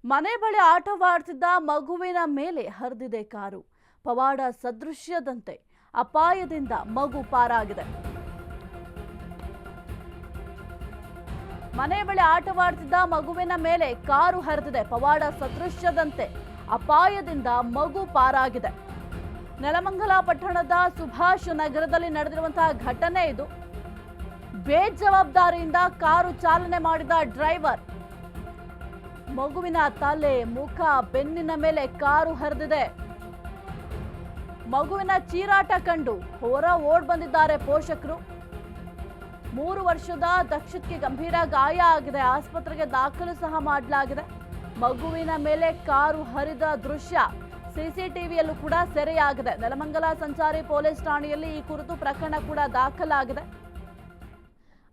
ಮನೆ ಬಳಿ ಆಟವಾಡ್ತಿದ್ದ ಮಗುವಿನ ಮೇಲೆ ಹರಿದಿದೆ ಕಾರು. ಪವಾಡ ಸದೃಶ್ಯದಂತೆ ಅಪಾಯದಿಂದ ಮಗು ಪಾರಾಗಿದೆ. ಮನೆ ಬಳಿ ಆಟವಾಡ್ತಿದ್ದ ಮಗುವಿನ ಮೇಲೆ ಕಾರು ಹರಿದಿದೆ. ಪವಾಡ ಸದೃಶ್ಯದಂತೆ ಅಪಾಯದಿಂದ ಮಗು ಪಾರಾಗಿದೆ. ನೆಲಮಂಗಲ ಪಟ್ಟಣದ ಸುಭಾಷ್ ನಗರದಲ್ಲಿ ನಡೆದಿರುವಂತಹ ಘಟನೆ ಇದು. ಬೇಜವಾಬ್ದಾರಿಯಿಂದ ಕಾರು ಚಾಲನೆ ಮಾಡಿದ ಡ್ರೈವರ್ ಮಗುವಿನ ತಲೆ, ಮುಖ, ಬೆನ್ನಿನ ಮೇಲೆ ಕಾರು ಹರಿದಿದೆ. ಮಗುವಿನ ಚೀರಾಟ ಕಂಡು ಹೊರ ಓಡ್ ಬಂದಿದ್ದಾರೆ ಪೋಷಕರು. 3 ವರ್ಷದ ದಕ್ಷಿತ್ಗೆ ಗಂಭೀರ ಗಾಯ ಆಗಿದೆ. ಆಸ್ಪತ್ರೆಗೆ ದಾಖಲು ಸಹ ಮಾಡಲಾಗಿದೆ. ಮಗುವಿನ ಮೇಲೆ ಕಾರು ಹರಿದ ದೃಶ್ಯ ಸಿಸಿಟಿವಿಯಲ್ಲೂ ಕೂಡ ಸೆರೆಯಾಗಿದೆ. ನೆಲಮಂಗಲ ಸಂಚಾರಿ ಪೊಲೀಸ್ ಠಾಣೆಯಲ್ಲಿ ಈ ಕುರಿತು ಪ್ರಕರಣ ಕೂಡ ದಾಖಲಾಗಿದೆ.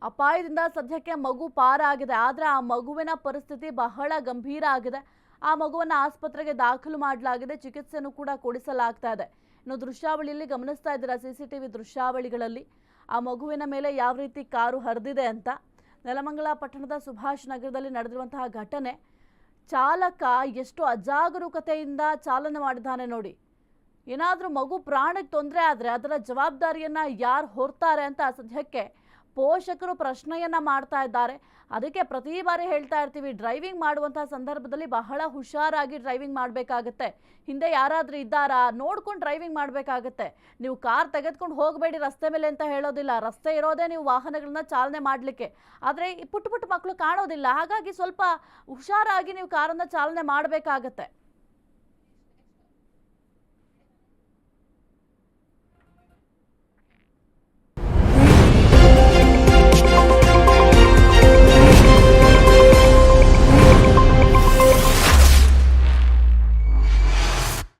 ಅಪಾಯದಿಂದ ಸದ್ಯಕ್ಕೆ ಮಗು ಪಾರಾಗಿದೆ. ಆದರೆ ಆ ಮಗುವಿನ ಪರಿಸ್ಥಿತಿ ಬಹಳ ಗಂಭೀರ ಆಗಿದೆ. ಆ ಮಗುವನ್ನು ಆಸ್ಪತ್ರೆಗೆ ದಾಖಲು ಮಾಡಲಾಗಿದೆ. ಚಿಕಿತ್ಸೆಯನ್ನು ಕೂಡ ಕೊಡಿಸಲಾಗ್ತಾ ಇದೆ. ಇನ್ನು ದೃಶ್ಯಾವಳಿಯಲ್ಲಿ ಗಮನಿಸ್ತಾ ಇದ್ದೀರಾ, ಸಿಸಿಟಿವಿ ದೃಶ್ಯಾವಳಿಗಳಲ್ಲಿ ಆ ಮಗುವಿನ ಮೇಲೆ ಯಾವ ರೀತಿ ಕಾರು ಹರಿದಿದೆ ಅಂತ. ನೆಲಮಂಗಲ ಪಟ್ಟಣದ ಸುಭಾಷ್ ನಗರದಲ್ಲಿ ನಡೆದಿರುವಂತಹ ಘಟನೆ. ಚಾಲಕ ಎಷ್ಟು ಅಜಾಗರೂಕತೆಯಿಂದ ಚಾಲನೆ ಮಾಡಿದ್ದಾನೆ ನೋಡಿ. ಏನಾದರೂ ಮಗು ಪ್ರಾಣಕ್ಕೆ ತೊಂದರೆ ಆದರೆ ಅದರ ಜವಾಬ್ದಾರಿಯನ್ನ ಯಾರು ಹೊರ್ತಾರೆ ಅಂತ ಸದ್ಯಕ್ಕೆ ಪೋಷಕರು ಪ್ರಶ್ನೆಯನ್ನ ಮಾಡ್ತಾ ಇದ್ದಾರೆ. ಅದಕ್ಕೆ ಪ್ರತಿ ಬಾರಿ ಹೇಳ್ತಾ ಇರ್ತೀವಿ, ಡ್ರೈವಿಂಗ್ ಮಾಡುವಂತಹ ಸಂದರ್ಭದಲ್ಲಿ ಬಹಳ ಹುಷಾರಾಗಿ ಡ್ರೈವಿಂಗ್ ಮಾಡಬೇಕಾಗತ್ತೆ. ಹಿಂದೆ ಯಾರಾದರೂ ಇದ್ದಾರಾ ನೋಡ್ಕೊಂಡು ಡ್ರೈವಿಂಗ್ ಮಾಡಬೇಕಾಗತ್ತೆ. ನೀವು ಕಾರ್ ತೆಗೆದುಕೊಂಡು ಹೋಗಬೇಡಿ ರಸ್ತೆ ಮೇಲೆ ಅಂತ ಹೇಳೋದಿಲ್ಲ. ರಸ್ತೆ ಇರೋದೇ ನೀವು ವಾಹನಗಳನ್ನ ಚಾಲನೆ ಮಾಡಲಿಕ್ಕೆ. ಆದರೆ ಈ ಪುಟ್ಟ ಮಕ್ಕಳು ಕಾಣೋದಿಲ್ಲ. ಹಾಗಾಗಿ ಸ್ವಲ್ಪ ಹುಷಾರಾಗಿ ನೀವು ಕಾರನ್ನು ಚಾಲನೆ ಮಾಡಬೇಕಾಗತ್ತೆ.